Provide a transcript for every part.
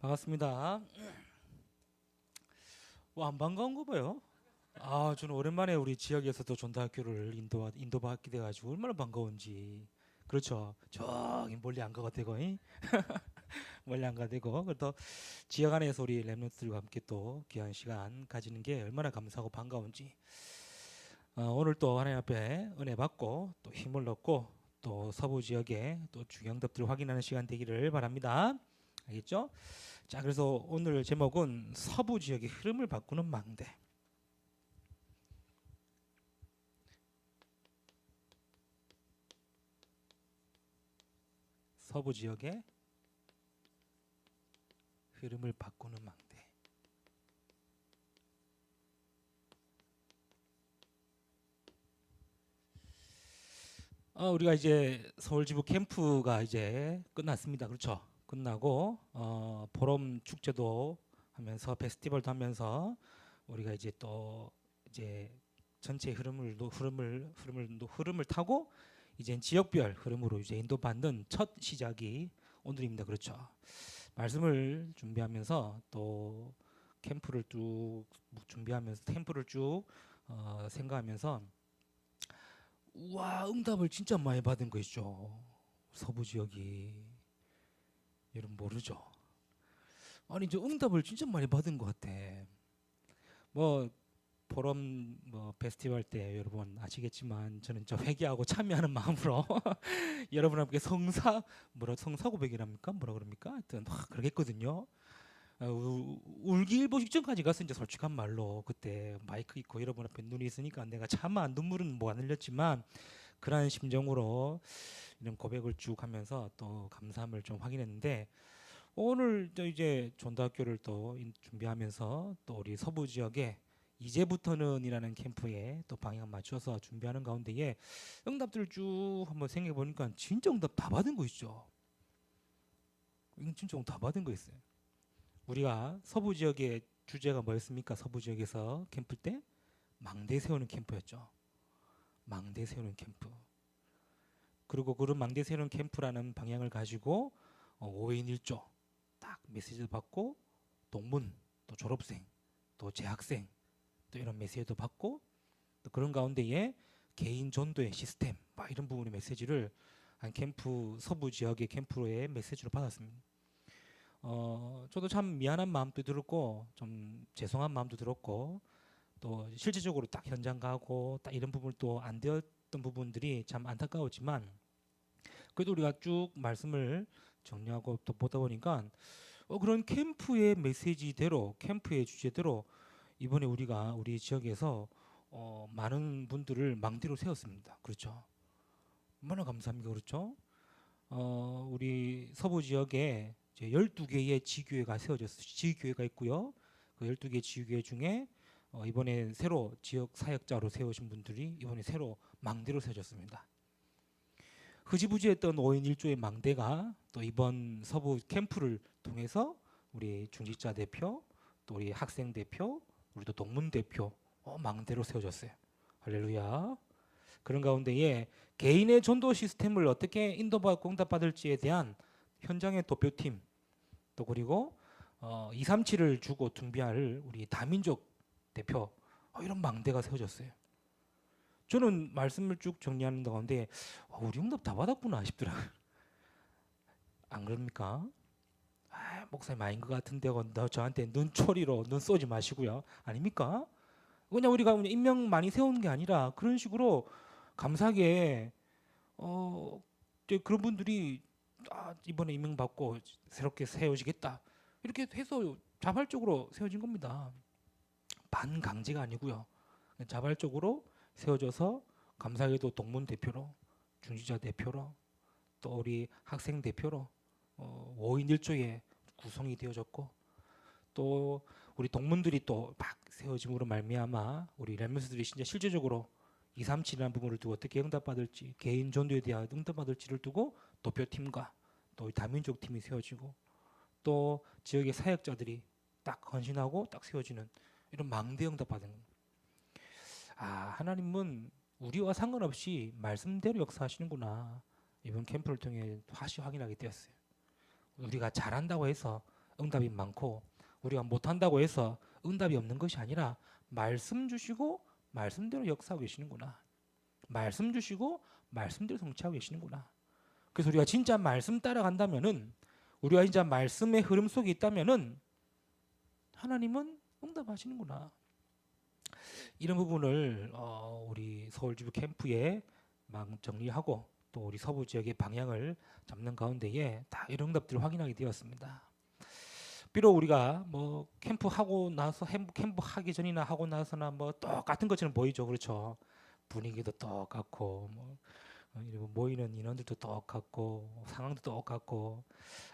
반갑습니다. 안 반가운 거 봐요. 저는 오랜만에 우리 지역에서도 전도학교를 인도받게 돼가지고 얼마나 반가운지. 그렇죠. 저기 멀리 안 가가 되고, 멀리 안 가 되고, 그래도 지역 안에서 우리 랩런트들과 함께 또 귀한 시간 가지는 게 얼마나 감사하고 반가운지. 오늘 또 하나님 앞에 은혜 받고 또 힘을 얻고 또 서부 지역의 또 중요한 것들을 확인하는 시간 되기를 바랍니다. 알겠죠? 자, 그래서 오늘 제목은 서부 지역의 흐름을 바꾸는 망대. 서부 지역의 흐름을 바꾸는 망대. 우리가 이제 서울 지부 캠프가 이제 끝났습니다. 그렇죠? 끝나고 보름 축제도 하면서 페스티벌도 하면서 우리가 이제 또 이제 전체 흐름을 타고 이제 지역별 흐름으로 이제 인도받는 첫 시작이 오늘입니다. 그렇죠? 말씀을 준비하면서 또 캠프를 쭉 준비하면서 캠프를 쭉 생각하면서 우와, 응답을 진짜 많이 받은 거 있죠. 서부 지역이. 여러분 모르죠? 아니 저 응답을 진짜 많이 받은 것 같아. 뭐 포럼 뭐 페스티벌 때 여러분 아시겠지만 저는 저 회개하고 참여하는 마음으로 여러분 함께 성사 고백이랍니까? 뭐라 그럽니까? 하여튼 막 그러겠거든요. 울기 일보 직전까지 갔어. 이제 솔직한 말로 그때 마이크 있고 여러분 앞에 눈이 있으니까 내가 차마 눈물은 뭐 안 흘렸지만 그러한 심정으로 이런 고백을 쭉 하면서 또 감사함을 좀 확인했는데 오늘 또 이제 전도학교를 또 준비하면서 또 우리 서부 지역에 이제부터는이라는 캠프에 또 방향 맞춰서 준비하는 가운데에 응답들을 쭉 한번 생각해 보니까 진짜 응답 다 받은 거 있죠. 이건 진짜 응답 다 받은 거 있어요. 우리가 서부 지역의 주제가 뭐였습니까? 서부 지역에서 캠프 때 망대 세우는 캠프였죠. 망대 세우는 캠프. 그리고 그런 망대 세우는 캠프라는 방향을 가지고 5인 1조 딱 메시지를 받고 동문, 또 졸업생, 또 재학생 또 이런 메시지도 받고 또 그런 가운데에 개인 전도의 시스템 막 이런 부분의 메시지를 한 캠프 서부 지역의 캠프로의 메시지로 받았습니다. 저도 참 미안한 마음도 들었고 좀 죄송한 마음도 들었고 또 실질적으로 딱 현장 가고 딱 이런 부분을 또 안 되었던 부분들이 참 안타까웠지만 그래도 우리가 쭉 말씀을 정리하고 또 보다 보니까 그런 캠프의 메시지대로 캠프의 주제대로 이번에 우리가 우리 지역에서 많은 분들을 망대로 세웠습니다. 그렇죠? 얼마나 감사합니까? 그렇죠? 우리 서부 지역에 이제 12개의 지교회가 있고요. 그 12개 지교회 중에 이번에 새로 지역 사역자로 세우신 분들이 이번에 새로 망대로 세워졌습니다. 흐지부지했던 5인 1조의 망대가 또 이번 서부 캠프를 통해서 우리 중직자 대표, 또 우리 학생 대표, 우리 또 동문 대표 망대로 세워졌어요. 할렐루야. 그런 가운데에 개인의 전도 시스템을 어떻게 인도받고 응답받을지에 대한 현장의 도표팀 또 그리고 237을 주고 준비할 우리 다민족 대표 이런 망대가 세워졌어요. 저는 말씀을 쭉 정리하는 가운데 우리 응답 다 받았구나 싶더라고요. 안 그럽니까? 목사님 아닌 것 같은데 저한테 눈초리로 눈 쏘지 마시고요. 아닙니까? 그냥 우리가 인명 많이 세우는 게 아니라 그런 식으로 감사하게 그런 분들이 이번에 임명 받고 새롭게 세워지겠다 이렇게 해서 자발적으로 세워진 겁니다. 반강제가 아니고요. 자발적으로 세워져서 감사하게도 동문 대표로 중지자 대표로 또 우리 학생 대표로 5인 1조에 구성이 되어졌고 또 우리 동문들이 또 막 세워짐으로 말미암아 우리 렘넌트들이 진짜 실제적으로 237이라는 부분을 두고 어떻게 응답받을지 개인 전도에 대한 응답받을지를 두고 도표팀과 또 다민족 팀이 세워지고 또 지역의 사역자들이 딱 헌신하고 딱 세워지는 이런 망대 응답받은 겁니다. 하나님은 우리와 상관없이 말씀대로 역사하시는구나. 이번 캠프를 통해 다시 확인하게 되었어요. 우리가 잘한다고 해서 응답이 많고, 우리가 못한다고 해서 응답이 없는 것이 아니라 말씀 주시고 말씀대로 역사하고 계시는구나. 말씀 주시고 말씀대로 성취하고 계시는구나. 그래서 우리가 진짜 말씀 따라간다면은, 우리가 진짜 말씀의 흐름 속에 있다면은 하나님은 응답하시는구나. 이런 부분을 우리 서울지부 캠프에 막 정리하고 또 우리 서부 지역의 방향을 잡는 가운데에 다 이런 응답들을 확인하게 되었습니다. 비록 우리가 뭐 캠프 하고 나서 캠프 하기 전이나 하고 나서나 뭐 똑같은 것처럼 보이죠, 그렇죠? 분위기도 똑같고 뭐 모이는 인원들도 똑같고 상황도 똑같고,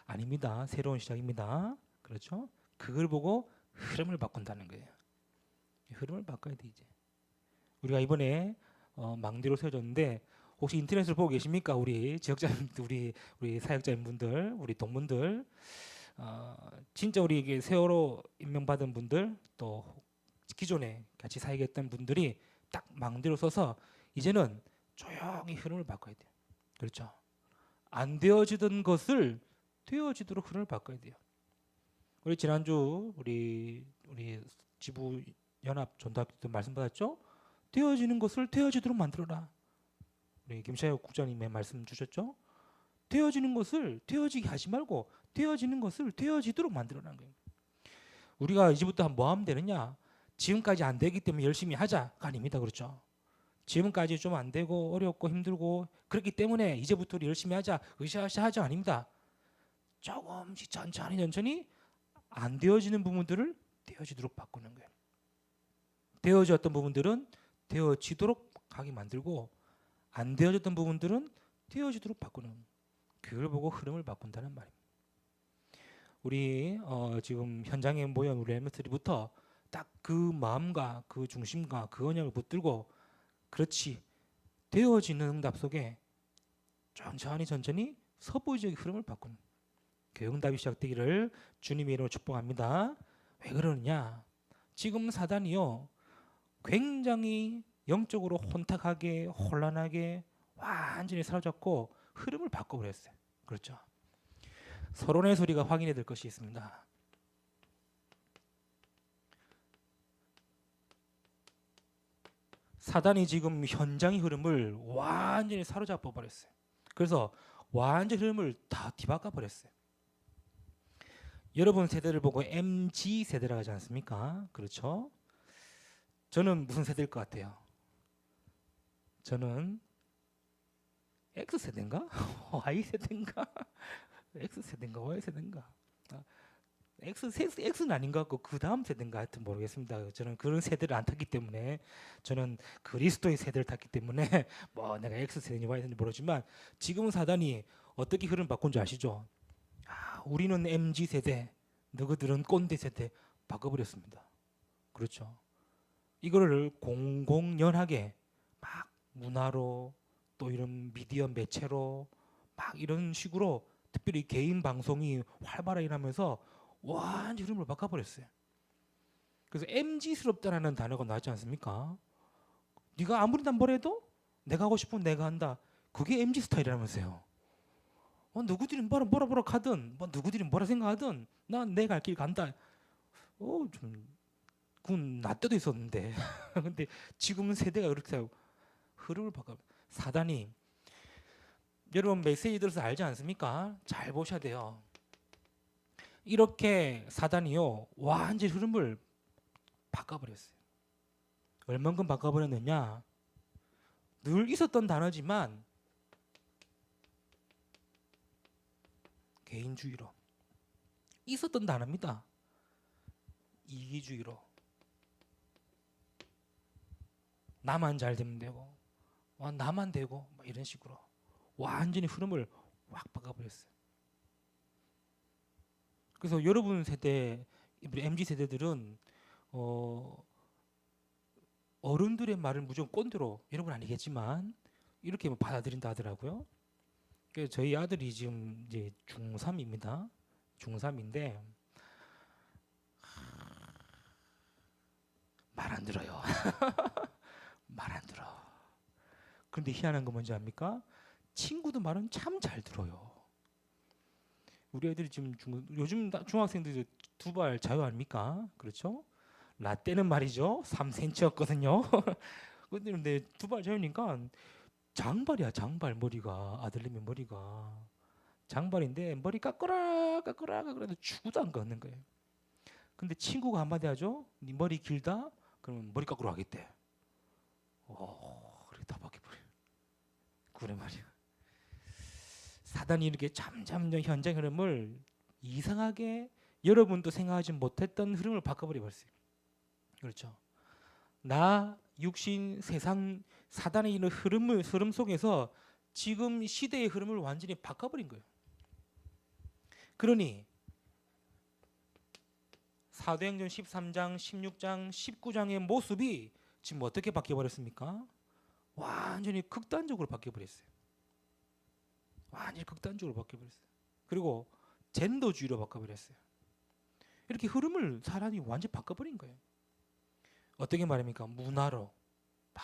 아닙니다. 새로운 시작입니다. 그렇죠? 그걸 보고 흐름을 바꾼다는 거예요. 흐름을 바꿔야 돼 이제. 우리가 이번에 망대로 세워졌는데, 혹시 인터넷을 보고 계십니까? 우리 지역자분들, 우리 사역자분들, 우리 동문들, 진짜 우리 이게 세월호 임명받은 분들, 또 기존에 같이 사역했던 분들이 딱 망대로 서서 이제는 조용히 흐름을 바꿔야 돼요. 그렇죠? 안 되어지던 것을 되어지도록 흐름을 바꿔야 돼요. 우리 지난주 우리 지부 연합 전도학교 때 말씀 받았죠? 되어지는 것을 되어지도록 만들어라. 우리 김ሻ혁 국장님의 말씀 주셨죠? 되어지는 것을 되어지게 하지 말고 되어지는 것을 되어지도록 만들어라는 거예요. 우리가 이제부터 뭐 하면 되느냐? 지금까지 안 되기 때문에 열심히 하자가 아닙니다. 그렇죠? 지금까지 좀 안 되고 어렵고 힘들고 그렇기 때문에 이제부터 우리 열심히 하자, 으쌰으쌰 하자 아닙니다. 조금씩 천천히 안 되어지는 부분들을 되어지도록 바꾸는 거예요. 되어졌던 부분들은 되어지도록 하게 만들고, 안 되어졌던 부분들은 되어지도록 바꾸는, 그걸 보고 흐름을 바꾼다는 말입니다. 우리 지금 현장에 모인 우리 엠스리부터 딱 그 마음과 그 중심과 그 언약을 붙들고, 그렇지, 되어지는 응답 속에 천천히 서부 지역의 흐름을 바꾸는 그 응답이 시작되기를 주님의 이름으로 축복합니다. 왜 그러느냐? 지금 사단이요, 굉장히 영적으로 혼탁하게 혼란하게 완전히 사로잡고 흐름을 바꿔버렸어요. 그렇죠? 서론의 소리가 확인해야 될 것이 있습니다. 사단이 지금 현장의 흐름을 완전히 사로잡아 버렸어요. 그래서 완전 흐름을 다 뒤바꿔 버렸어요. 여러분 세대를 보고 MG 세대라고 하지 않습니까? 그렇죠? 저는 무슨 세대일 것 같아요? 저는 X 세대인가? Y 세대인가? X 세대인가? Y 세대인가? X는 아닌 것 같고 그 다음 세대인가 하여튼 모르겠습니다. 저는 그런 세대를 안 탔기 때문에, 저는 그리스도의 세대를 탔기 때문에 뭐 내가 X 세대인지 Y 세대인지 모르지만, 지금은 사단이 어떻게 흐름 바꾼 줄 아시죠? 우리는 MG 세대, 너희들은 꼰대 세대 바꿔버렸습니다. 그렇죠? 이거를 공공연하게 막 문화로 또 이런 미디어 매체로 막 이런 식으로, 특별히 개인 방송이 활발하게 일어나면서 완전 흐름을 바꿔버렸어요. 그래서 MG스럽다라는 단어가 나왔지 않습니까? 네가 아무리 뭐래도 내가 하고 싶으면 내가 한다. 그게 MG 스타일이라면서요. 누구들이 뭐라 가든, 누구들이 뭐라 생각하든 난 내 갈 길 간다. 그건 나 때도 있었는데. 근데 지금은 세대가 이렇게 하고 흐름을 바꿔. 사단이, 여러분 메시지 들어서 알지 않습니까? 잘 보셔야 돼요. 이렇게 사단이요 완전 흐름을 바꿔버렸어요. 얼만큼 바꿔버렸느냐? 늘 있었던 단어지만 개인주의로 있었던 단어입니다. 이기주의로 나만 잘 되면 되고 나만 되고 이런 식으로 완전히 흐름을 확 바꿔버렸어요. 그래서 여러분 세대, 우리 MZ 세대들은 어른들의 말을 무조건 꼰대로, 여러분 아니겠지만 이렇게 받아들인다 하더라고요. 그래서 저희 아들이 지금 이제 중3입니다. 중3인데 말 안 들어요. 말 안 들어. 그런데 희한한 건 뭔지 압니까? 친구도 말은 참 잘 들어요. 우리 애들이 지금 요즘 중학생들이 두발 자유 아닙니까? 그렇죠? 라떼는 말이죠 3cm였거든요. 근데 두발 자유니까 장발이야. 장발. 머리가 아들내미 머리가 장발인데 머리 깎으라 그래도 죽어도 안 깎는 거예요. 근데 친구가 한마디 하죠. 네 머리 길다? 그러면 머리 깎으러 가겠대. 그래 다 바뀌어버려. 그래 말이야. 사단이 이렇게 점점 현장 흐름을 이상하게 여러분도 생각하지 못했던 흐름을 바꿔버려 버렸어요. 그렇죠. 나 육신 세상 사단의 이런 흐름 속에서 지금 시대의 흐름을 완전히 바꿔버린 거예요. 그러니 사도행전 13장, 16장, 19장의 모습이 지금 어떻게 바뀌어버렸습니까? 완전히 극단적으로 바뀌어버렸어요. 완전히 극단적으로 바뀌어버렸어요. 그리고 젠더주의로 바꿔버렸어요. 이렇게 흐름을 사람이 완전히 바꿔버린 거예요. 어떻게 말입니까? 문화로,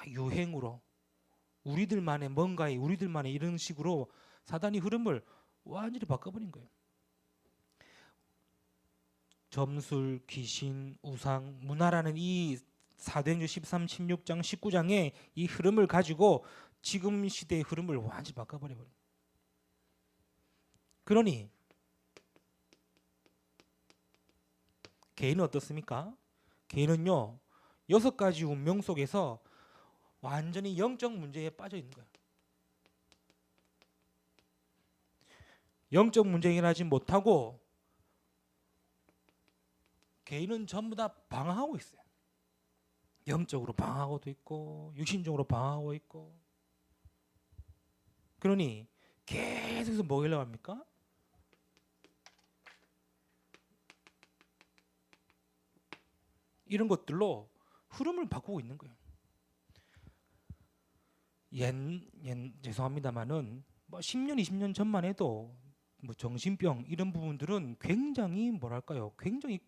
유행으로, 우리들만의 이런 식으로 사단이 흐름을 완전히 바꿔버린 거예요. 점술, 귀신, 우상, 문화라는 이 사도행전 13, 16장, 19장의 이 흐름을 가지고 지금 시대의 흐름을 완전히 바꿔버려버려요. 그러니 개인은 어떻습니까? 개인은요 6가지 운명 속에서 완전히 영적 문제에 빠져 있는 거예요. 영적 문제 해결하지 못하고 개인은 전부 다 방황하고 있어요. 영적으로 방황하고도 있고 육신적으로 방황하고 있고. 그러니 계속해서 뭐 하려고 합니까? 이런 것들로 흐름을 바꾸고 있는 거예요. 죄송합니다만은 뭐 10년, 20년 전만 해도 뭐 정신병 이런 부분들은 굉장히 뭐랄까요? 굉장히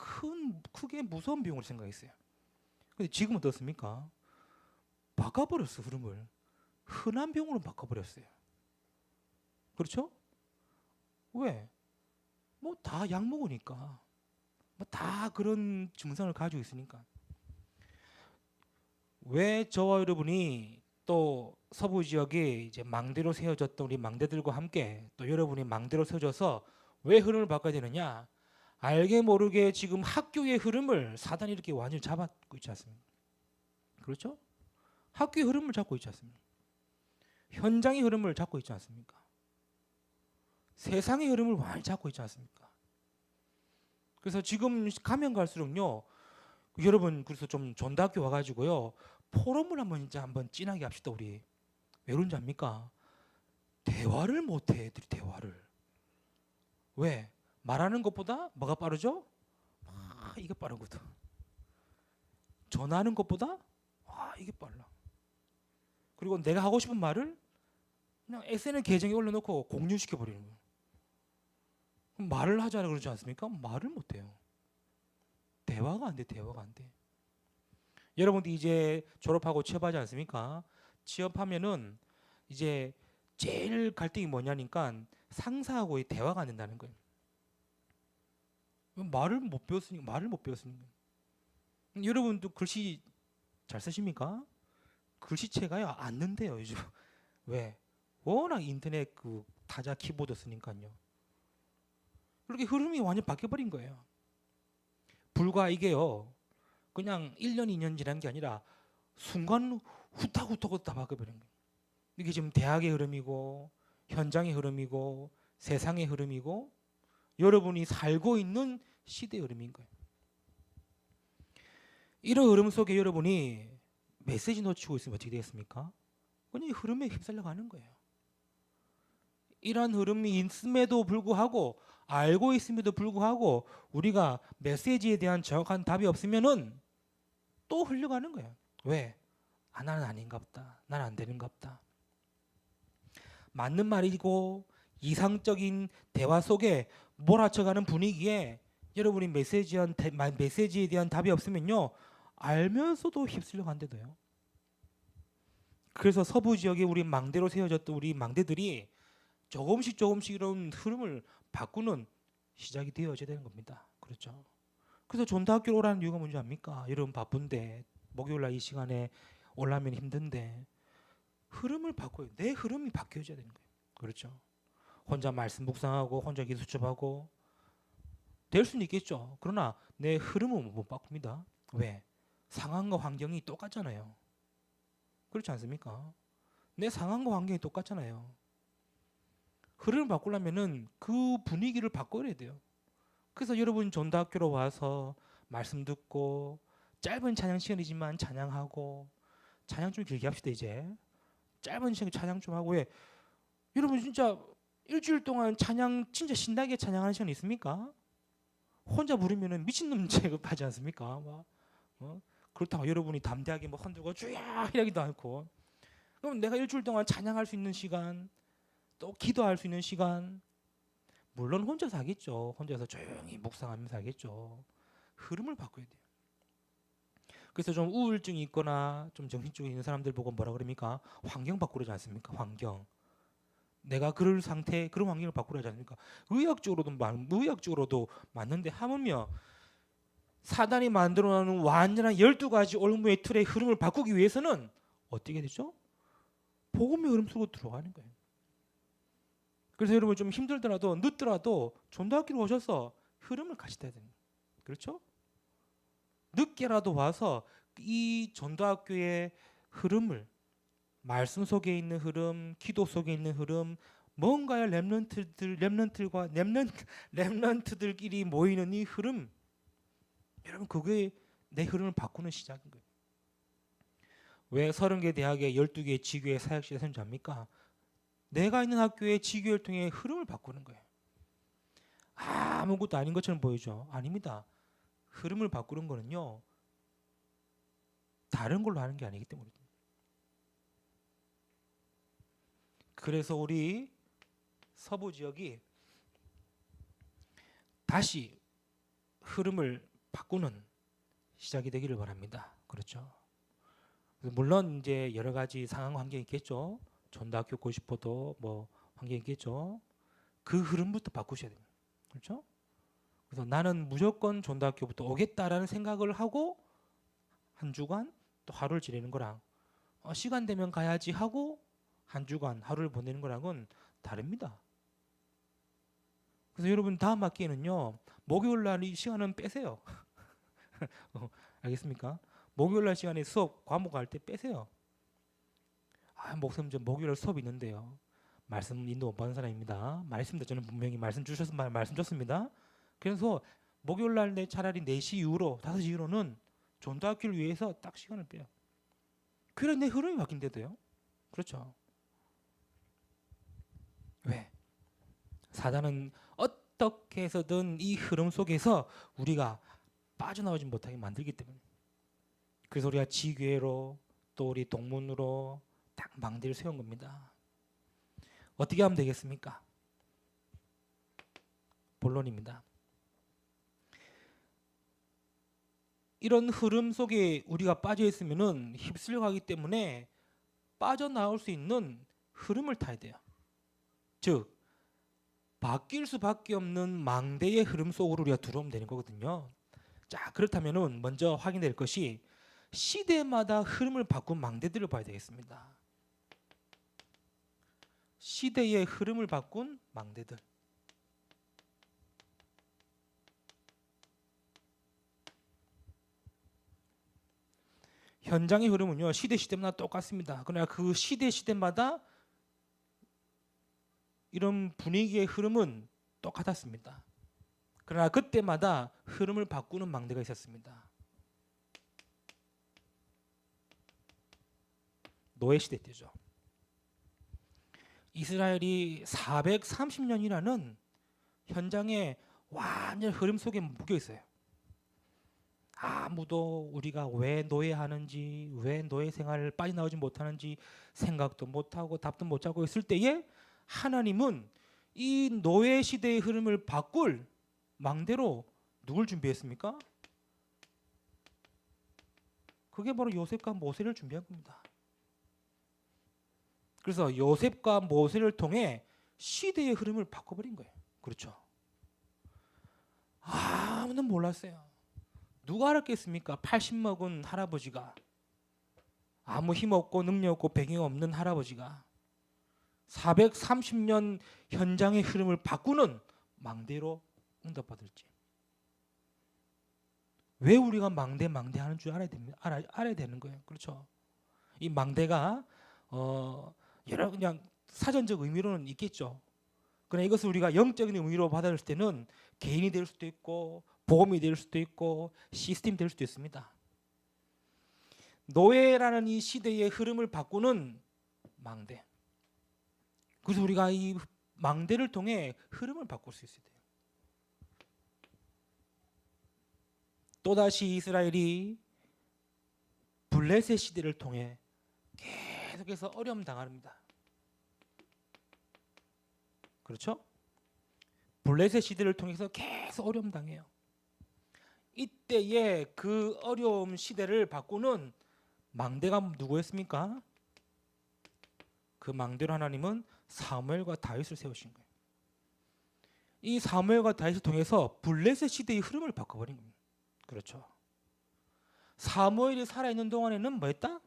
크게 무서운 병으로 생각했어요. 근데 지금은 어떻습니까? 바꿔버렸어 흐름을. 흔한 병으로 바꿔버렸어요. 그렇죠? 왜? 뭐 다 약 먹으니까. 뭐 다 그런 증상을 가지고 있으니까. 왜 저와 여러분이 또 서부 지역에 이제 망대로 세워졌던 우리 망대들과 함께 또 여러분이 망대로 세워져서 왜 흐름을 바꿔야 되느냐? 알게 모르게 지금 학교의 흐름을 사단이 이렇게 완전히 잡고 있지 않습니까? 그렇죠? 학교의 흐름을 잡고 있지 않습니까? 현장의 흐름을 잡고 있지 않습니까? 세상의 흐름을 완전히 잡고 있지 않습니까? 그래서 지금 가면 갈수록요, 여러분 그래서 좀 전대학교 와가지고요 포럼을 한번 진하게 합시다 우리. 왜 그런지 압니까? 대화를 못해 애들이 대화를. 왜? 말하는 것보다 뭐가 빠르죠? 이게 빠르거든. 전화하는 것보다 이게 빨라. 그리고 내가 하고 싶은 말을 그냥 SNS 계정에 올려놓고 공유시켜 버리는 거예요. 말을 하자라 그러지 않습니까? 말을 못해요. 대화가 안 돼. 대화가 안 돼. 여러분들 이제 졸업하고 취업하지 않습니까? 취업하면은 이제 제일 갈등이 뭐냐니까 상사하고의 대화가 안 된다는 거예요. 말을 못 배웠으니까. 여러분도 글씨 잘 쓰십니까? 글씨체가 안 는데요 요즘. 왜? 워낙 인터넷 그 타자 키보드 쓰니까요. 그렇게 흐름이 완전 바뀌어버린 거예요. 불과 이게요 그냥 1년 2년 지난 게 아니라 순간 후딱후딱 다 바뀌어버린 거예요. 이게 지금 대학의 흐름이고 현장의 흐름이고 세상의 흐름이고 여러분이 살고 있는 시대의 흐름인 거예요. 이런 흐름 속에 여러분이 메시지 놓치고 있으면 어떻게 되겠습니까? 그냥 이 흐름에 휩쓸려 가는 거예요. 이런 흐름이 있음에도 불구하고 알고 있음에도 불구하고 우리가 메시지에 대한 정확한 답이 없으면은 또 흘려가는 거예요. 왜? 나는 아닌가 보다. 난 안 되는가 보다. 맞는 말이고 이상적인 대화 속에 몰아쳐가는 분위기에 여러분이 메시지에 대한 답이 없으면요 알면서도 휩쓸려 간대도요. 그래서 서부 지역에 우리 망대로 세워졌던 우리 망대들이 조금씩 이런 흐름을 바꾸는 시작이 되어져야 되는 겁니다. 그렇죠? 그래서 전도학교로 오라는 이유가 뭔지 압니까? 여러분 바쁜데 목요일날 이 시간에 오려면 힘든데 흐름을 바꿔요. 내 흐름이 바뀌어져야 되는 거예요. 그렇죠? 혼자 말씀 묵상하고 혼자 기도 수첩하고 될 수는 있겠죠. 그러나 내 흐름은 못 바꿉니다. 왜? 상황과 환경이 똑같잖아요. 그렇지 않습니까? 내 상황과 환경이 똑같잖아요. 흐름을 바꾸려면은 그 분위기를 바꿔야 돼요. 그래서 여러분 전도학교로 와서 말씀 듣고 짧은 찬양 시간이지만 찬양하고 찬양 좀 길게 합시다 이제. 짧은 시간 찬양 좀 하고 왜? 여러분 진짜 일주일 동안 찬양 진짜 신나게 찬양하는 시간 있습니까? 혼자 부르면은 미친놈 취급하지 않습니까? 막, 그렇다고 여러분이 담대하게 뭐 흔들고 주야 이러기도 않고 그럼 내가 일주일 동안 찬양할 수 있는 시간 또 기도할 수 있는 시간 물론 혼자서 하겠죠. 혼자서 조용히 묵상하면서 하겠죠. 흐름을 바꿔야 돼요. 그래서 좀 우울증이 있거나 좀 정신적인 있는 사람들 보고 뭐라 그럽니까? 환경 바꾸려지 않습니까? 환경. 내가 그럴 상태, 그런 환경을 바꾸려지 않습니까? 의학적으로도 맞는데 하물며 사단이 만들어놓은 완전한 12가지 올무의 틀의 흐름을 바꾸기 위해서는 어떻게 되죠? 복음의 흐름 속으로 들어가는 거예요. 그래서 여러분 좀 힘들더라도 늦더라도 전도학교로 오셔서 흐름을 같이 타야 됩니다. 그렇죠? 늦게라도 와서 이 전도학교의 흐름을 말씀 속에 있는 흐름, 기도 속에 있는 흐름, 뭔가의 렘넌트들끼리 모이는 이 흐름, 여러분 그게 내 흐름을 바꾸는 시작인 거예요. 왜 30개 대학에 12개 지교의 사역실에 선지 압니까? 내가 있는 학교의 지교를 통해 흐름을 바꾸는 거예요. 아무것도 아닌 것처럼 보이죠? 아닙니다. 흐름을 바꾸는 거는요. 다른 걸로 하는 게 아니기 때문입니다. 그래서 우리 서부 지역이 다시 흐름을 바꾸는 시작이 되기를 바랍니다. 그렇죠? 물론 이제 여러 가지 상황 환경이 있겠죠. 전도학교 고 싶어도 뭐 환경이 있겠죠. 그 흐름부터 바꾸셔야 됩니다. 그렇죠? 그래서 나는 무조건 전도학교부터 오겠다라는 생각을 하고 한 주간 또 하루를 지내는 거랑 시간 되면 가야지 하고 한 주간 하루를 보내는 거랑은 다릅니다. 그래서 여러분 다음 학기에는요 목요일 날 이 시간은 빼세요. 알겠습니까? 목요일 날 시간에 수업 과목 할 때 빼세요. 목사님 저 목요일 날 수업 있는데요. 말씀 인도 못 받는 사람입니다. 말씀도 저는 분명히 말씀 줬습니다. 그래서 목요일 날 내 차라리 4시 이후로 5시 이후로는 전도학교를 위해서 딱 시간을 빼요. 그래 내 흐름이 바뀐대도요. 그렇죠. 왜? 사단은 어떻게 해서든 이 흐름 속에서 우리가 빠져나오지 못하게 만들기 때문에. 그래서 우리가 지교회로 또 우리 동문으로 딱 망대를 세운 겁니다. 어떻게 하면 되겠습니까? 본론입니다. 이런 흐름 속에 우리가 빠져 있으면은 휩쓸려 가기 때문에 빠져나올 수 있는 흐름을 타야 돼요. 즉 바뀔 수밖에 없는 망대의 흐름 속으로 우리가 들어오면 되는 거거든요. 자, 그렇다면은 먼저 확인될 것이 시대마다 흐름을 바꾼 망대들을 봐야 되겠습니다. 시대의 흐름을 바꾼 망대들. 현장의 흐름은요 시대마다 똑같습니다. 그러나 그 시대마다 이런 분위기의 흐름은 똑같았습니다. 그러나 그때마다 흐름을 바꾸는 망대가 있었습니다. 노예 시대 때죠. 이스라엘이 430년이라는 현장에 완전 흐름 속에 묶여 있어요. 아무도 우리가 왜 노예하는지, 왜 노예 생활을 빠져나오지 못하는지 생각도 못하고 답도 못 찾고 있을 때에 하나님은 이 노예 시대의 흐름을 바꿀 망대로 누굴 준비했습니까? 그게 바로 요셉과 모세를 준비한 겁니다. 그래서 요셉과 모세를 통해 시대의 흐름을 바꿔버린 거예요. 그렇죠? 아무도 몰랐어요. 누가 알았겠습니까? 80 먹은 할아버지가, 아무 힘 없고 능력 없고 배경 없는 할아버지가 430년 현장의 흐름을 바꾸는 망대로 응답받을지. 왜 우리가 망대하는 줄 알아야 되는 거예요. 그렇죠? 이 망대가 여러 그냥 사전적 의미로는 있겠죠. 그러나 이것을 우리가 영적인 의미로 받아들일 때는 개인이 될 수도 있고 보험이 될 수도 있고 시스템이 될 수도 있습니다. 노예라는 이 시대의 흐름을 바꾸는 망대. 그래서 우리가 이 망대를 통해 흐름을 바꿀 수 있어야 돼요. 또다시 이스라엘이 블레셋 시대를 통해 계속해서 어려움 당합니다. 그렇죠? 블레셋 시대를 통해서 계속 어려움 당해요. 이때에 그 어려움 시대를 바꾸는 망대가 누구였습니까? 그 망대로 하나님은 사무엘과 다윗을 세우신 거예요. 이 사무엘과 다윗을 통해서 블레셋 시대의 흐름을 바꿔버린 겁니다. 그렇죠. 사무엘이 살아있는 동안에는 뭐했다?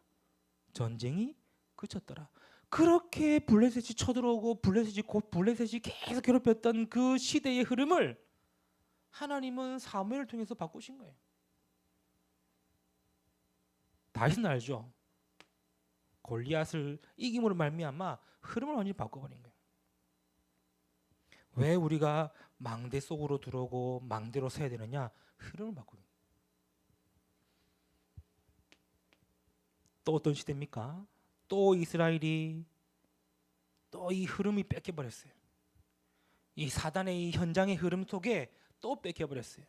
전쟁이 그쳤더라. 그렇게 블레셋이 쳐들어오고 블레셋이 계속 괴롭혔던 그 시대의 흐름을 하나님은 사무엘을 통해서 바꾸신 거예요. 다윗은 알죠. 골리앗을 이김으로 말미암아 흐름을 완전히 바꿔버린 거예요. 왜 우리가 망대 속으로 들어오고 망대로 서야 되느냐? 흐름을 바꾸는 거예요. 또 어떤 시대입니까? 또 이스라엘이 또 이 흐름이 뺏겨버렸어요. 이 사단의 이 현장의 흐름 속에 또 뺏겨버렸어요.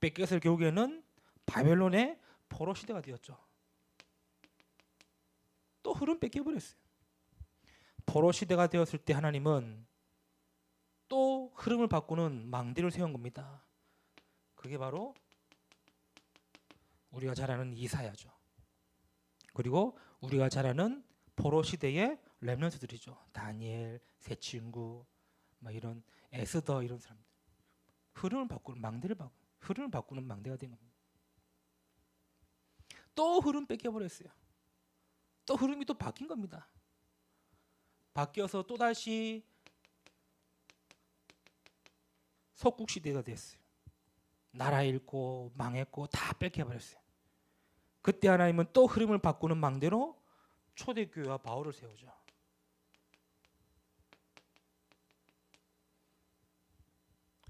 뺏겨서 결국에는 바벨론의 포로 시대가 되었죠. 또 흐름 뺏겨버렸어요. 포로 시대가 되었을 때 하나님은 또 흐름을 바꾸는 망대를 세운 겁니다. 그게 바로 우리가 잘 아는 이사야죠. 그리고 우리가 잘 아는 포로 시대의 렘넌트들이죠. 다니엘, 새 친구, 이런 에스더 이런 사람들. 흐름을 바꾸는 망대가 된 겁니다. 또 흐름 뺏겨버렸어요. 또 흐름이 또 바뀐 겁니다. 바뀌어서 또 다시 석국 시대가 됐어요. 나라 잃고 망했고 다 뺏겨버렸어요. 그때 하나님은 또 흐름을 바꾸는 망대로 초대교회와 바울을 세우죠.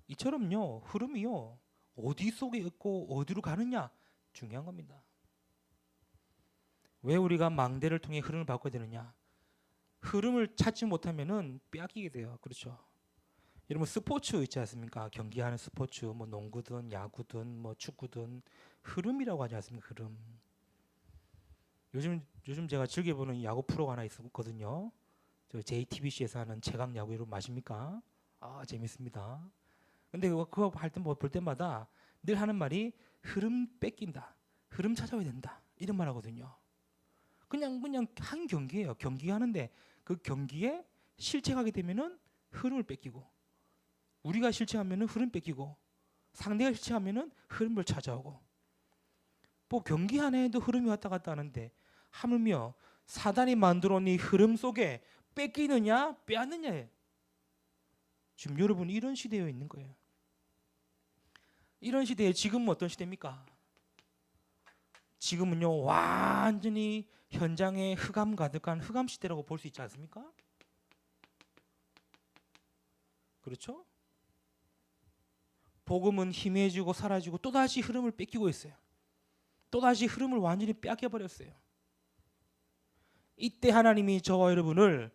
이처럼요, 흐름이요, 어디 속에 있고 어디로 가느냐 중요한 겁니다. 왜 우리가 망대를 통해 흐름을 바꿔야 되느냐? 흐름을 찾지 못하면은 빼앗기게 돼요. 그렇죠? 여러분 스포츠 있지 않습니까? 경기하는 스포츠, 농구든 야구든 축구든 흐름이라고 하지 않습니까? 흐름. 요즘 제가 즐겨보는 야구 프로가 하나 있었거든요. 저 JTBC에서 하는 최강 야구 여러분 아십니까? 재밌습니다. 근데 그거 할 때 볼 때마다 늘 하는 말이 흐름 뺏긴다, 흐름 찾아와야 된다 이런 말 하거든요. 그냥 한 경기예요. 경기 하는데 그 경기에 실책하게 되면은 흐름을 뺏기고, 우리가 실책하면은 흐름 뺏기고, 상대가 실책하면은 흐름을 찾아오고, 경기 안에도 흐름이 왔다 갔다 하는데 하물며 사단이 만들어 놓은 이 흐름 속에 뺏기느냐 빼앗느냐에 지금 여러분 이런 시대에 있는 거예요. 이런 시대에 지금은 어떤 시대입니까? 지금은요 완전히 현장에 흑암 가득한 흑암 시대라고 볼 수 있지 않습니까? 그렇죠? 복음은 희미해지고 사라지고 또다시 흐름을 뺏기고 있어요. 또다시 흐름을 완전히 빼앗겨버렸어요. 이때 하나님이 저와 여러분을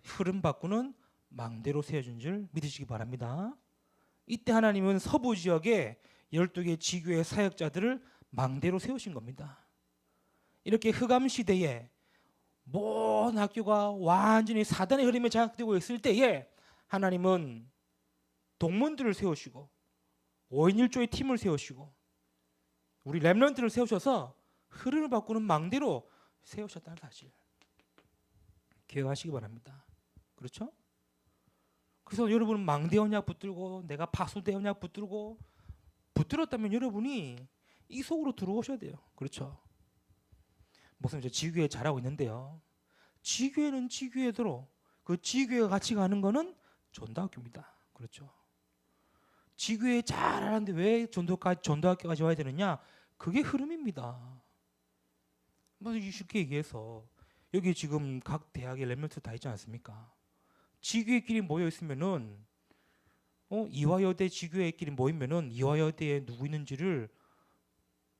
흐름 바꾸는 망대로 세워준 줄 믿으시기 바랍니다. 이때 하나님은 서부 지역에 12개 지교의 사역자들을 망대로 세우신 겁니다. 이렇게 흑암 시대에 모든 학교가 완전히 사단의 흐름에 장악되고 있을 때에 하나님은 동문들을 세우시고 5인 1조의 팀을 세우시고 우리 렘넌트를 세우셔서 흐름을 바꾸는 망대로 세우셨다는 사실 기억하시기 바랍니다. 그렇죠? 그래서 여러분은 망대 언약 붙들고 내가 파수대 언약 붙들었다면 여러분이 이 속으로 들어오셔야 돼요. 그렇죠? 무슨 이제 지교회 잘하고 있는데요. 지교회는 지교회대로 그 지교회가 같이 가는 거는 전도학교입니다. 그렇죠? 지교회 잘하는데 왜 전도학교까지 와야 되느냐? 그게 흐름입니다. 쉽게 얘기해서 여기 지금 각 대학의 랩런트 다 있지 않습니까? 지교회끼리 모여 있으면은 이화여대 지교회끼리 모이면은 이화여대에 누구 있는지를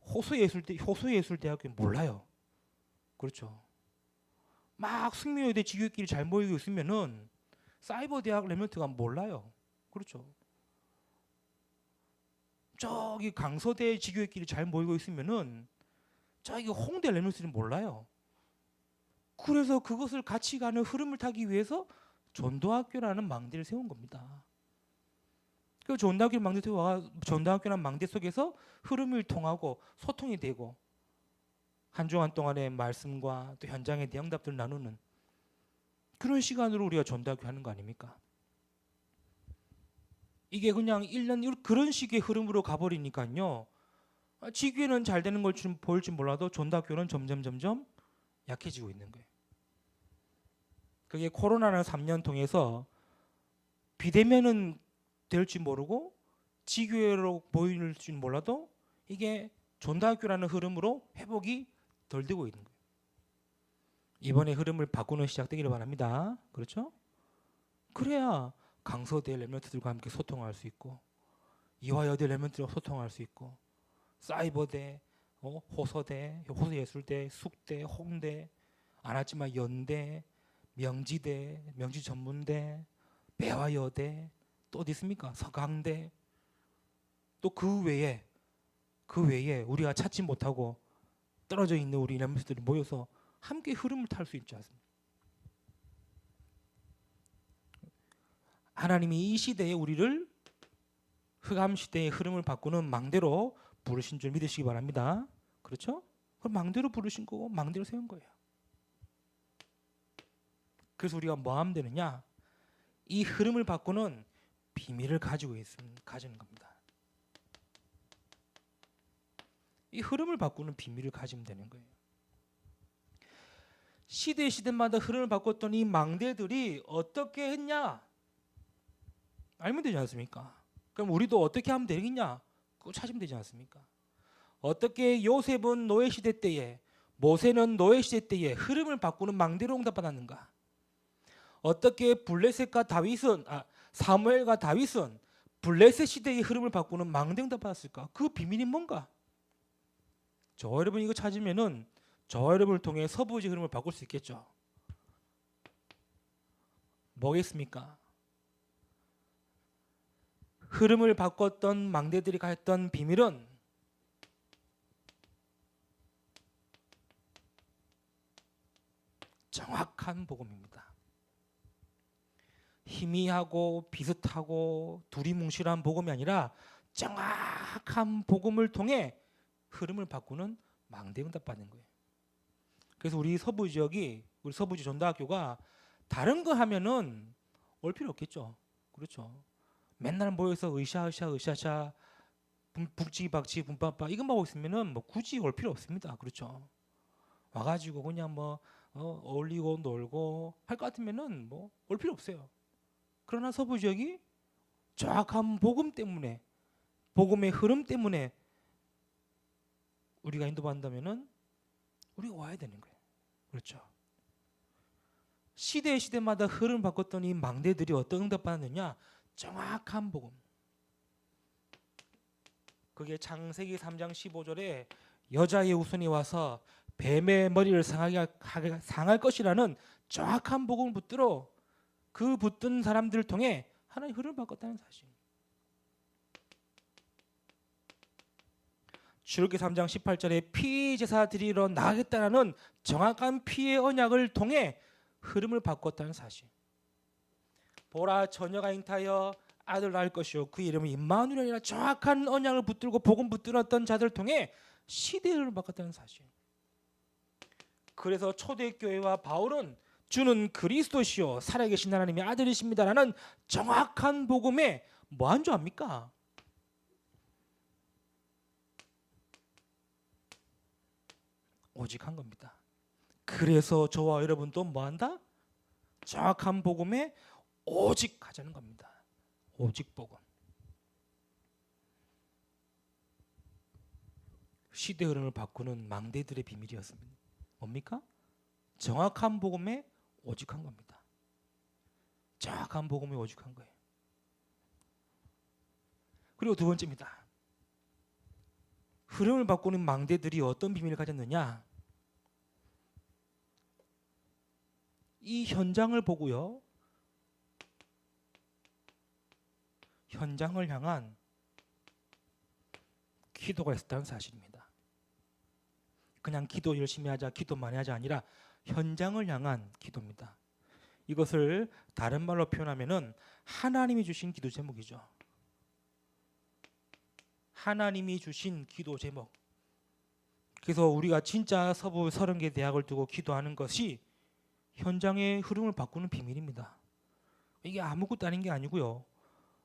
호수예술대학교는 몰라요. 그렇죠? 막 숙명여대 지교회끼리 잘 모이고 있으면은 사이버대학 랩런트가 몰라요. 그렇죠? 저기 강서대 지교회끼리 잘 모이고 있으면은 저기 홍대 랩런트는 몰라요. 그래서 그것을 같이 가는 흐름을 타기 위해서 전도학교라는 망대를 세운 겁니다. 그 전도학교라는 망대 속에서 흐름을 통하고 소통이 되고 한 주간 동안의 말씀과 또 현장의 대응답들을 나누는 그런 시간으로 우리가 전도학교 하는 거 아닙니까? 이게 그냥 1년 그런 식의 흐름으로 가버리니까요. 지교회는 잘 되는 걸 보일지 몰라도 전도학교는 점점 약해지고 있는 거예요. 그게 코로나라는 3년 통해서 비대면은 될지 모르고 지교회로 보일지 몰라도 이게 전도학교라는 흐름으로 회복이 덜 되고 있는 거예요. 이번에 흐름을 바꾸는 시작되기를 바랍니다. 그렇죠? 그래야 강서대 랩런트들과 함께 소통할 수 있고 이화여대 랩런트들과 소통할 수 있고 사이버대, 호서대, 호서예술대, 숙대, 홍대, 안 왔지만 연대, 명지대, 명지전문대, 배화여대, 또 어디 있습니까? 서강대. 또 그 외에 우리가 찾지 못하고 떨어져 있는 우리 랩런트들이 모여서 함께 흐름을 탈 수 있지 않습니까? 하나님이 이 시대에 우리를 흑암 시대의 흐름을 바꾸는 망대로 부르신 줄 믿으시기 바랍니다. 그렇죠? 그럼 망대로 부르신 거고 망대로 세운 거예요. 그래서 우리가 뭐 하면 되느냐? 이 흐름을 바꾸는 비밀을 가지는 겁니다. 이 흐름을 바꾸는 비밀을 가지면 되는 거예요. 시대마다 흐름을 바꿨던 이 망대들이 어떻게 했냐? 알면 되지 않습니까? 그럼 우리도 어떻게 하면 되겠냐? 그거 찾으면 되지 않습니까? 어떻게 요셉은 노예 시대 때에, 모세는 노예 시대 때에 흐름을 바꾸는 망대로 응답받았는가? 어떻게 사무엘과 다윗은 블레셋 시대의 흐름을 바꾸는 망대 응답받았을까? 그 비밀이 뭔가? 저 여러분 이거 찾으면은 저 여러분을 통해 서부지 흐름을 바꿀 수 있겠죠. 뭐겠습니까? 흐름을 바꿨던 망대들이 가졌던 비밀은 정확한 복음입니다. 희미하고 비슷하고 두리뭉실한 복음이 아니라 정확한 복음을 통해 흐름을 바꾸는 망대 응답 받는 거예요. 그래서 우리 서부 서부지 전도학교가 다른 거 하면은 올 필요 없겠죠. 그렇죠. 맨날 모여서 으쌰으쌰 북지박지 분빠빠 이것만 하고 있으면은 뭐 굳이 올 필요 없습니다. 그렇죠. 와가지고 그냥 어울리고 놀고 할 것 같으면은 뭐 올 필요 없어요. 그러나 서부 지역이 정확한 복음 때문에, 복음의 흐름 때문에 우리가 인도받는다면은 우리가 와야 되는 거예요. 그렇죠. 시대마다 흐름 바꿨던 이 망대들이 어떤 응답받느냐? 정확한 복음. 그게 창세기 3장 15절에 여자의 후손이 와서 뱀의 머리를 상할 것이라는 정확한 복음을 붙들어 그 붙든 사람들을 통해 하나님 흐름을 바꿨다는 사실. 출애굽기 3장 18절에 피 제사 드리러 나가겠다는 정확한 피의 언약을 통해 흐름을 바꿨다는 사실. 보라 처녀가 잉타하여 아들 낳을 것이요 그 이름은 임마누엘이라 정확한 언약을 붙들고 복음 붙들었던 자들을 통해 시대를 바꿨다는 사실. 그래서 초대교회와 바울은 주는 그리스도시요 살아계신 하나님의 아들이십니다라는 정확한 복음에 뭐한 줄 압니까? 오직 한 겁니다. 그래서 저와 여러분도 뭐한다? 정확한 복음에 오직 하자는 겁니다. 오직 복음. 시대 흐름을 바꾸는 망대들의 비밀이었습니다. 뭡니까? 정확한 복음에 오직한 겁니다. 정확한 복음에 오직한 거예요. 그리고 두 번째입니다. 흐름을 바꾸는 망대들이 어떤 비밀을 가졌느냐? 이 현장을 보고요, 현장을 향한 기도가 있었다는 사실입니다. 그냥 기도 열심히 하자, 기도 많이 하자 아니라 현장을 향한 기도입니다. 이것을 다른 말로 표현하면은 하나님이 주신 기도 제목이죠. 하나님이 주신 기도 제목. 그래서 우리가 진짜 서부 30개 대학을 두고 기도하는 것이 현장의 흐름을 바꾸는 비밀입니다. 이게 아무것도 아닌 게 아니고요.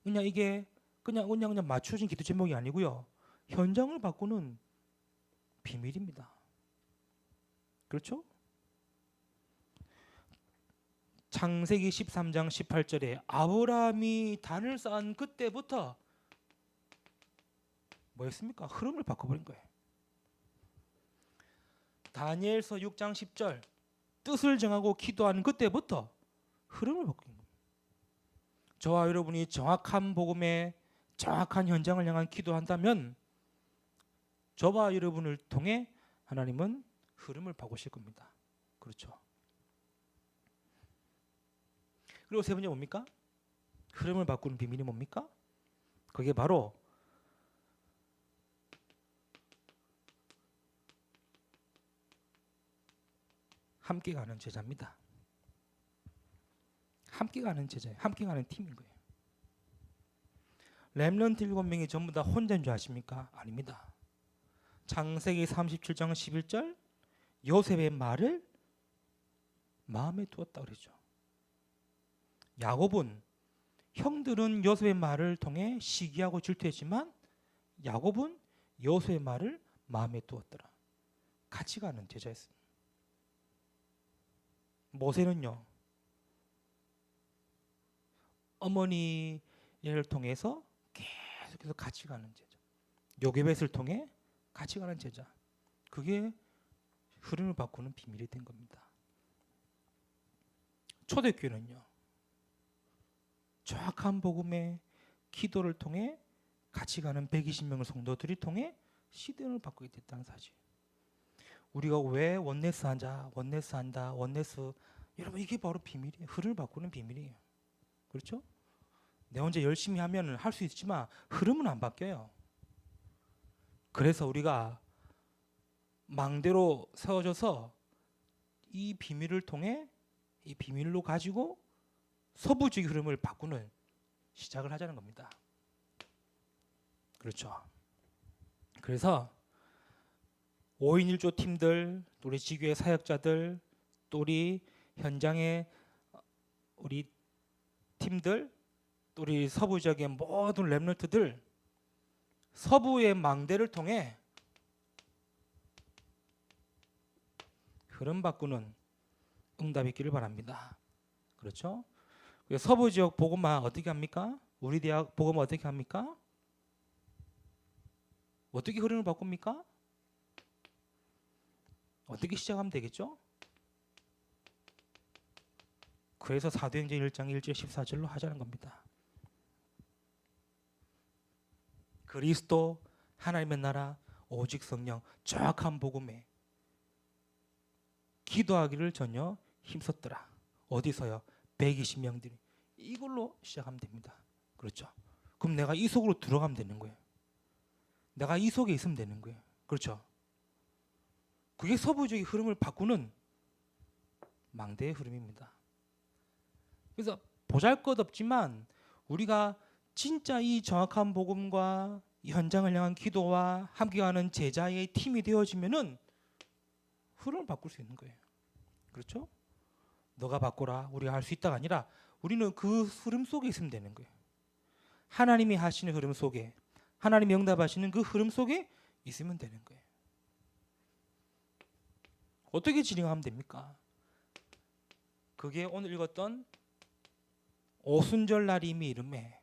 이게 그냥 맞춰진 기도 제목이 아니고요. 현장을 바꾸는 비밀입니다. 그렇죠? 창세기 13장 18절에 아브라함이 단을 쌓은 그때부터 뭐였습니까? 흐름을 바꿔버린 거예요. 다니엘서 6장 10절 뜻을 정하고 기도하는 그때부터 흐름을 바꾼 겁니다. 저와 여러분이 정확한 복음에 정확한 현장을 향한 기도한다면 저와 여러분을 통해 하나님은 흐름을 바꾸실 겁니다. 그렇죠? 그리고 세 번째 뭡니까? 흐름을 바꾸는 비밀이 뭡니까? 그게 바로 함께 가는 제자입니다. 함께 가는 제자예요. 함께 가는 팀인 거예요. 렘넌트 7명이 전부 다 혼자인 줄 아십니까? 아닙니다. 창세기 37장 11절 요셉의 말을 마음에 두었다 그러죠. 야곱은 형들은 요셉의 말을 통해 시기하고 질투했지만 야곱은 요셉의 말을 마음에 두었더라. 같이 가는 제자였습니다. 모세는요, 어머니를 통해서 계속해서 같이 가는 제자. 요게벳을 통해 같이 가는 제자. 그게 흐름을 바꾸는 비밀이 된 겁니다. 초대교회는요, 정확한 복음의 기도를 통해 같이 가는 120명의 성도들이 통해 시대를 바꾸게 됐다는 사실. 우리가 왜 원네스 한다, 원네스 여러분 이게 바로 비밀이에요. 흐름을 바꾸는 비밀이에요. 그렇죠? 내 혼자 열심히 하면 할 수 있지만 흐름은 안 바뀌어요. 그래서 우리가 망대로 세워져서 이 비밀을 통해 이 비밀로 가지고 서부적인 흐름을 바꾸는 시작을 하자는 겁니다. 그렇죠? 그래서 5인 1조 팀들, 또 우리 지교회 사역자들, 또 우리 현장의 우리 팀들, 또 우리 서부적인 모든 렘넌트들 서부의 망대를 통해 흐름 바꾸는 응답이 있기를 바랍니다. 그렇죠? 서부 지역 복음화 어떻게 합니까? 우리 대학 복음화 어떻게 합니까? 어떻게 흐름을 바꿉니까? 어떻게 시작하면 되겠죠? 그래서 사도행전 1장 1절 14절로 하자는 겁니다. 그리스도, 하나님의 나라, 오직 성령, 정확한 복음에 기도하기를 전혀 힘썼더라. 어디서요? 120명들이. 이걸로 시작하면 됩니다. 그렇죠? 그럼 내가 이 속으로 들어가면 되는 거예요. 내가 이 속에 있으면 되는 거예요. 그렇죠? 그게 서부적인 흐름을 바꾸는 망대의 흐름입니다. 그래서 보잘것없지만 우리가 진짜 이 정확한 복음과 현장을 향한 기도와 함께하는 제자의 팀이 되어지면은 흐름을 바꿀 수 있는 거예요. 그렇죠? 너가 바꾸라 우리가 할 수 있다가 아니라 우리는 그 흐름 속에 있으면 되는 거예요. 하나님이 하시는 흐름 속에, 하나님이 응답하시는 그 흐름 속에 있으면 되는 거예요. 어떻게 진행하면 됩니까? 그게 오늘 읽었던 오순절 날임이 이름에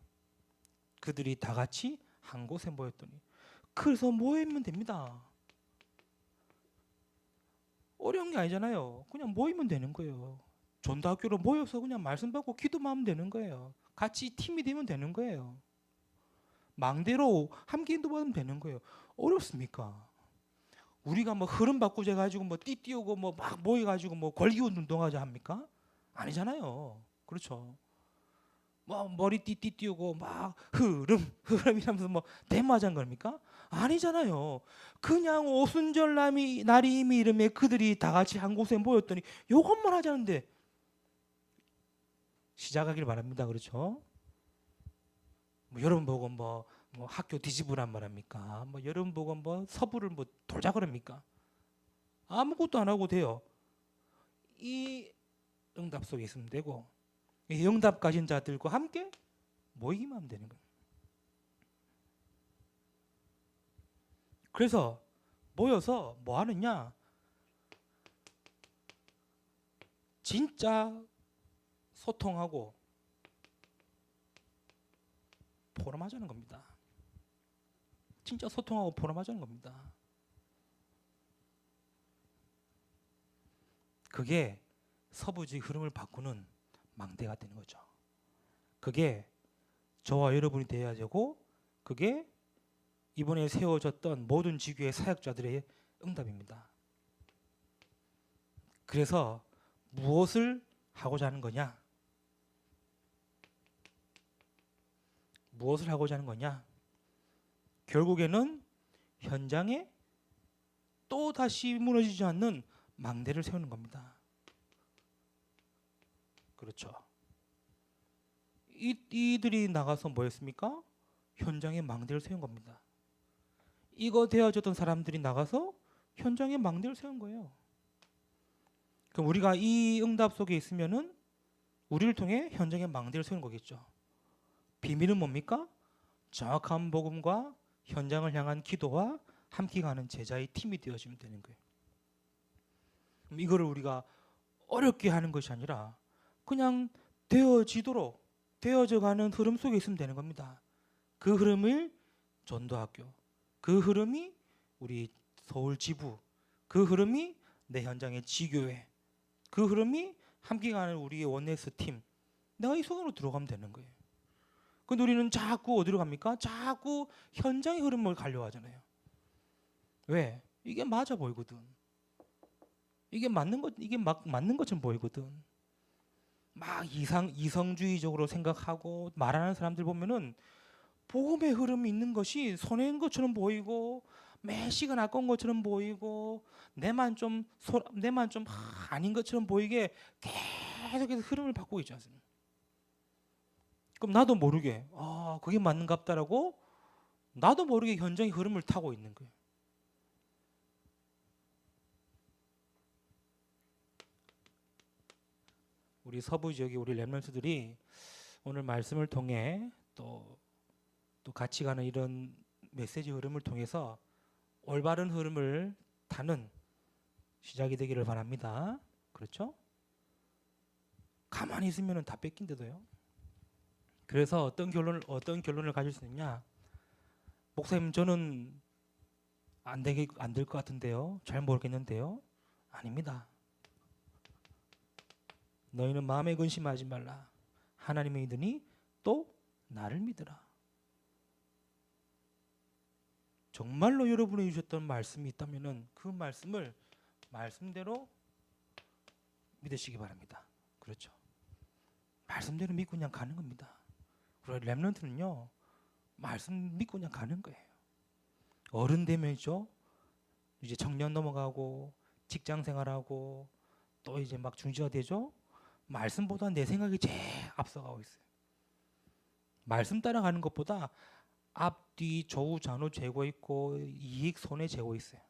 그들이 다 같이 한 곳에 모였더니, 그래서 모이면 됩니다. 어려운 게 아니잖아요. 그냥 모이면 되는 거예요. 전도학교로 모여서 그냥 말씀 받고 기도만 하면 되는 거예요. 같이 팀이 되면 되는 거예요. 망대로 함께 인도받으면 되는 거예요. 어렵습니까? 우리가 뭐 흐름 바꾸자 가지고 뭐 띠띠우고 뭐 막 모여 가지고 뭐 권리운 운동하자 합니까? 아니잖아요. 그렇죠. 뭐 머리 띠띠우고 막 흐름이라면서 뭐 대마장 겁니까? 아니잖아요. 그냥 오순절 날이 이미 이름에 그들이 다 같이 한 곳에 모였더니 요것만 하자는데 시작하길 바랍니다. 그렇죠? 뭐 여러분 보고 뭐 학교 뒤집으란 말합니까? 뭐 여러분 보고 뭐 서부를 뭐 돌자 그럽니까? 아무것도 안 하고 돼요. 이 응답 속에 있으면 되고, 이 응답 가진 자들과 함께 모이기만 하면 되는 거예요. 그래서 모여서 뭐 하느냐? 진짜 소통하고 포럼하자는 겁니다. 진짜 소통하고 포럼하자는 겁니다. 그게 서부지의 흐름을 바꾸는 망대가 되는 거죠. 그게 저와 여러분이 되어야 되고, 그게 이번에 세워졌던 모든 지교의 사역자들의 응답입니다. 그래서 무엇을 하고자 하는 거냐? 무엇을 하고자 하는 거냐? 결국에는 현장에 또 다시 무너지지 않는 망대를 세우는 겁니다. 그렇죠. 이들이 나가서 뭐 했습니까? 현장에 망대를 세운 겁니다. 이거 되어졌던 사람들이 나가서 현장에 망대를 세운 거예요. 그럼 우리가 이 응답 속에 있으면은 우리를 통해 현장에 망대를 세우는 거겠죠. 비밀은 뭡니까? 정확한 복음과 현장을 향한 기도와 함께 가는 제자의 팀이 되어지면 되는 거예요. 그럼 이거를 우리가 어렵게 하는 것이 아니라 그냥 되어지도록 되어져 가는 흐름 속에 있으면 되는 겁니다. 그 흐름을 전도학교, 그 흐름이 우리 서울 지부, 그 흐름이 내 현장의 지교회, 그 흐름이 함께 가는 우리의 원네스 팀, 내가 이 속으로 들어가면 되는 거예요. 근데 우리는 자꾸 어디로 갑니까? 자꾸 현장의 흐름을 가려고 하잖아요. 왜? 이게 맞아 보이거든. 이게 맞는 것처럼 보이거든. 막 이성주의적으로 생각하고 말하는 사람들 보면은 복음의 흐름이 있는 것이 손해인 것처럼 보이고 매시가 아까운 것처럼 보이고 내만 좀 아닌 것처럼 보이게 계속해서 흐름을 바꾸고 있지 않습니까? 그럼 나도 모르게 그게 맞는갑다라고 나도 모르게 현장의 흐름을 타고 있는 거예요. 우리 서부 지역의 우리 렘넌트들이 오늘 말씀을 통해 또 같이 가는 이런 메시지 흐름을 통해서 올바른 흐름을 타는 시작이 되기를 바랍니다. 그렇죠? 가만히 있으면 다 뺏긴데도요. 그래서 어떤 결론을 가질 수 있냐? 목사님 저는 안 될 것 같은데요. 잘 모르겠는데요. 아닙니다. 너희는 마음에 근심하지 말라. 하나님의 믿으니 또 나를 믿으라. 정말로 여러분이 주셨던 말씀이 있다면은 그 말씀을 말씀대로 믿으시기 바랍니다. 그렇죠? 말씀대로 믿고 그냥 가는 겁니다. 그리고 렘넌트는요, 말씀 믿고 그냥 가는 거예요. 어른 되면죠, 이제 청년 넘어가고 직장 생활하고 또 이제 막 중지가 되죠. 말씀보다 내 생각이 제일 앞서가고 있어요. 말씀 따라가는 것보다 앞뒤 좌우 좌우 재고 있고 이익 손해 재고 있어요.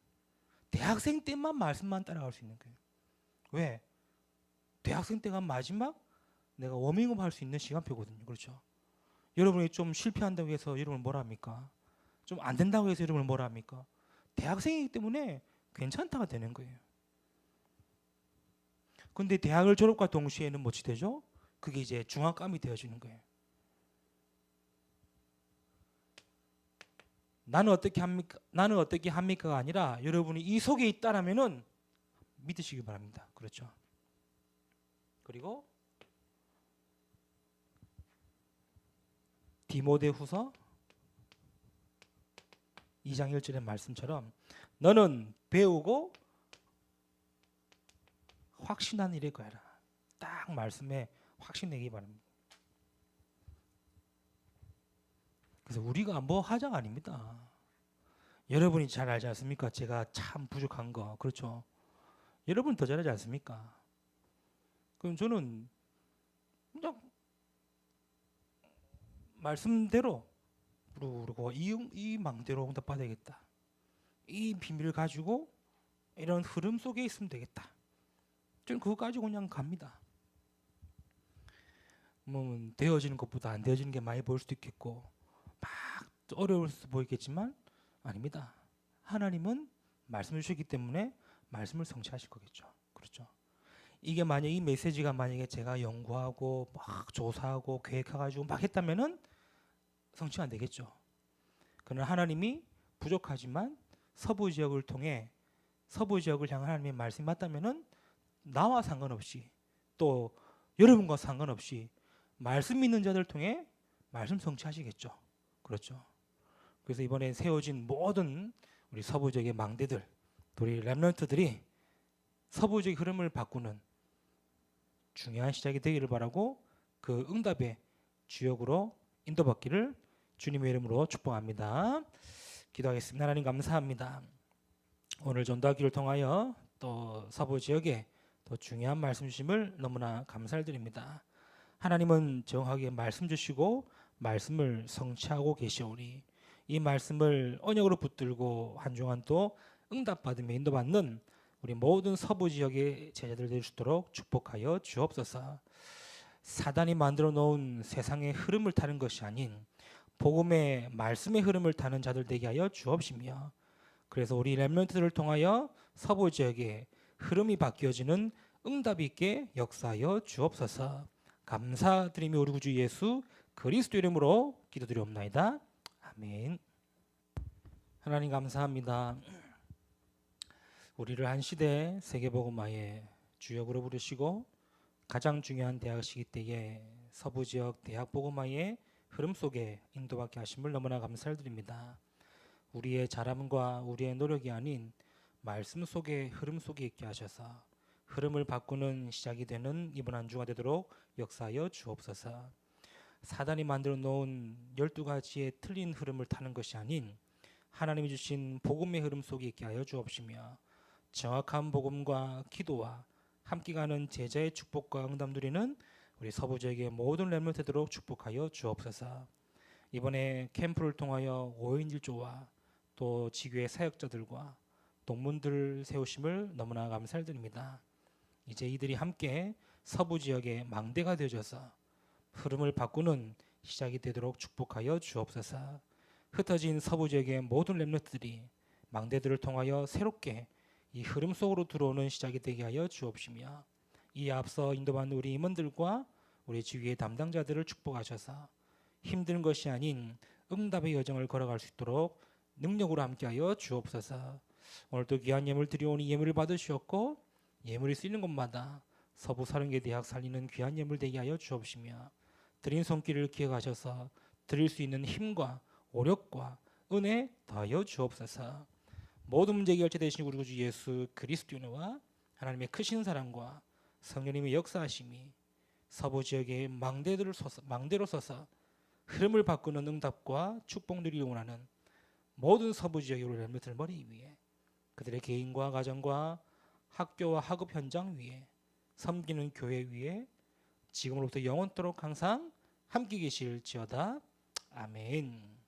대학생 때만 말씀만 따라갈 수 있는 거예요. 왜? 대학생 때가 마지막 내가 워밍업 할 수 있는 시간표거든요. 그렇죠? 여러분이 좀 실패한다고 해서 여러분을 뭐라 합니까? 좀 안 된다고 해서 여러분을 뭐라 합니까? 대학생이기 때문에 괜찮다가 되는 거예요. 근데 대학을 졸업과 동시에는 뭐이 되죠? 그게 이제 중압감이 되어지는 거예요. 나는 어떻게 합니까? 나는 어떻게 합니까가 아니라 여러분이 이 속에 있다라면은 믿으시기 바랍니다. 그렇죠? 그리고 디모데후서 2장 1절의 말씀처럼 너는 배우고 확신한 일에 거해라. 딱 말씀에 확신 내기 바랍니다. 그래서 우리가 뭐 하자가 아닙니다. 여러분이 잘 알지 않습니까? 제가 참 부족한 거. 그렇죠? 여러분 더 잘하지 않습니까? 그럼 저는 그냥 말씀대로 그리고 이 망대로 응답받아야겠다. 이 비밀을 가지고 이런 흐름 속에 있으면 되겠다. 저는 그거 가지고 그냥 갑니다. 뭐 되어지는 것보다 안 되어지는 게 많이 보일 수도 있겠고 막 어려울 수도 보이겠지만 아닙니다. 하나님은 말씀을 주셨기 때문에 말씀을 성취하실 거겠죠. 그렇죠? 이게 만약 이 메시지가 만약에 제가 연구하고 막 조사하고 계획해가지고 막 했다면은 성취가 안 되겠죠. 그러나 하나님이 부족하지만 서부 지역을 통해 서부 지역을 향한 하나님의 말씀이 맞다면은 나와 상관없이 또 여러분과 상관없이 말씀 있는 자들 통해 말씀 성취하시겠죠. 그렇죠. 그래서 이번에 세워진 모든 우리 서부 지역의 망대들, 우리 렘넌트들이 서부 지역의 흐름을 바꾸는 중요한 시작이 되기를 바라고 그 응답의 주역으로 인도받기를 주님의 이름으로 축복합니다. 기도하겠습니다. 하나님 감사합니다. 오늘 전도하기를 통하여 또 서부 지역에 더 중요한 말씀 주심을 너무나 감사를 드립니다. 하나님은 정확하게 말씀 주시고 말씀을 성취하고 계시오니 이 말씀을 언약으로 붙들고 한 주간 또 응답받으며 인도받는 우리 모든 서부 지역의 제자들 될 수 있도록 축복하여 주옵소서. 사단이 만들어 놓은 세상의 흐름을 타는 것이 아닌 복음의 말씀의 흐름을 타는 자들 되게 하여 주옵시며 그래서 우리 렘넌트들을 통하여 서부 지역의 흐름이 바뀌어지는 응답이 있게 역사하여 주옵소서. 감사드리며 우리 구주 예수 그리스도 이름으로 기도드리옵나이다. 아멘. 하나님 감사합니다. 우리를 한 시대 세계복음화의 주역으로 부르시고 가장 중요한 대학 시기 때에 서부 지역 대학 복음화의 흐름 속에 인도받게 하심을 너무나 감사를 드립니다. 우리의 잘함과 우리의 노력이 아닌 말씀 속에 흐름 속에 있게 하셔서 흐름을 바꾸는 시작이 되는 이번 한 주가 되도록 역사하여 주옵소서. 사단이 만들어 놓은 12가지의 틀린 흐름을 타는 것이 아닌 하나님이 주신 복음의 흐름 속에 있게 하여 주옵시며 정확한 복음과 기도와 함께 가는 제자의 축복과 응답 누리는 우리 서부 지역의 모든 렘넌트 되도록 축복하여 주옵소서. 이번에 캠프를 통하여 5인 1조와 또 지교의 사역자들과 동문들 세우심을 너무나 감사를 드립니다. 이제 이들이 함께 서부 지역의 망대가 되어져서 흐름을 바꾸는 시작이 되도록 축복하여 주옵소서. 흩어진 서부 지역의 모든 렘넌트들이 망대들을 통하여 새롭게 이 흐름 속으로 들어오는 시작이 되게 하여 주옵시며 이 앞서 인도받는 우리 임원들과 우리 지휘의 담당자들을 축복하셔서 힘든 것이 아닌 응답의 여정을 걸어갈 수 있도록 능력으로 함께하여 주옵소서. 오늘도 귀한 예물 드려오니 예물을 받으시었고 예물이 쓰이는 곳마다 서부 사령계 대학 살리는 귀한 예물 되게 하여 주옵시며 드린 손길을 기억하셔서 드릴 수 있는 힘과 오력과 은혜 더하여 주옵소서. 모든 문제 결제 되신 우리 구주 예수 그리스도와 하나님의 크신 사랑과 성령님의 역사하심이 서부 지역의 망대로 서서 흐름을 바꾸는 응답과 축복 누리기 원하는 모든 서부 지역의 우리 렘넌트들 머리 위에 그들의 개인과 가정과 학교와 학업 현장 위에 섬기는 교회 위에 지금으로부터 영원토록 항상 함께 계실지어다. 아멘.